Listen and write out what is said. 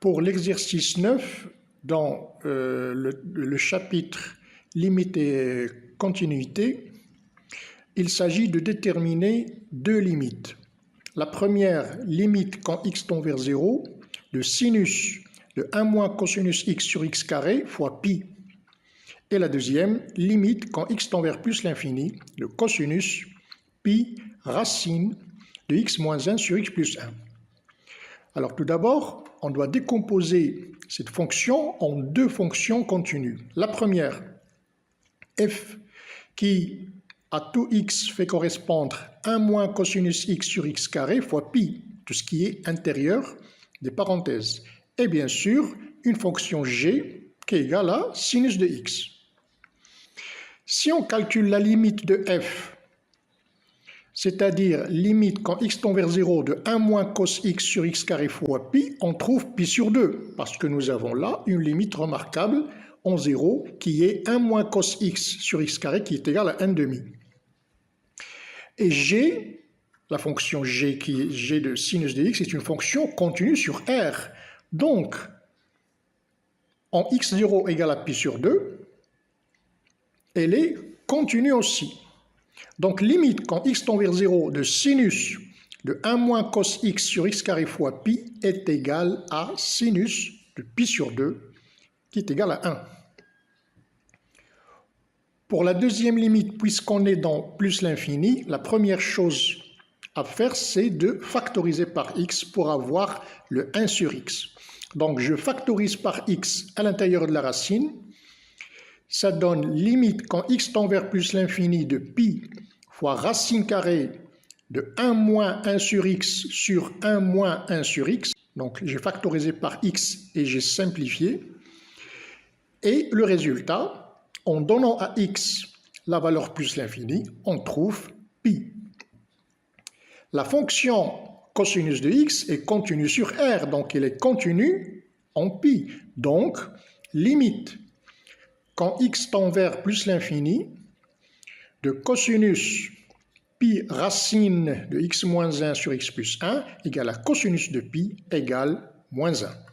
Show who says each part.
Speaker 1: Pour l'exercice 9, dans le chapitre limite et continuité, il s'agit de déterminer deux limites. La première, limite quand x tend vers 0, le sinus de 1 moins cosinus x sur x carré fois pi. Et la deuxième, limite quand x tend vers plus l'infini, le cosinus pi racine de x moins 1 sur x plus 1. Alors tout d'abord, on doit décomposer cette fonction en deux fonctions continues. La première, f, qui à tout x fait correspondre 1 moins cosinus x sur x carré fois pi, tout ce qui est intérieur des parenthèses. Et bien sûr, une fonction g qui est égale à sinus de x. Si on calcule la limite de f, c'est-à-dire limite quand x tend vers 0 de 1 moins cos x sur x carré fois pi, on trouve pi sur 2, parce que nous avons là une limite remarquable en 0 qui est 1 moins cos x sur x carré qui est égal à 1 demi. Et g, la fonction g qui est g de sinus de x, est une fonction continue sur R. Donc, en x0 égale à pi sur 2, elle est continue aussi. Donc, limite quand x tend vers 0 de sinus de 1 moins cos x sur x carré fois pi est égale à sinus de pi sur 2 qui est égal à 1. Pour la deuxième limite, puisqu'on est dans plus l'infini, la première chose à faire, c'est de factoriser par x pour avoir le 1 sur x. Donc, je factorise par x à l'intérieur de la racine. Ça donne limite quand x tend vers plus l'infini de pi fois racine carrée de 1 moins 1 sur x sur 1 moins 1 sur x. Donc, j'ai factorisé par x et j'ai simplifié. Et le résultat, en donnant à x la valeur plus l'infini, on trouve pi. La fonction cosinus de x est continue sur R, donc elle est continue en pi. Donc, limite quand x tend vers plus l'infini de cosinus pi racine de x moins 1 sur x plus 1 égale à cosinus de pi égale moins 1.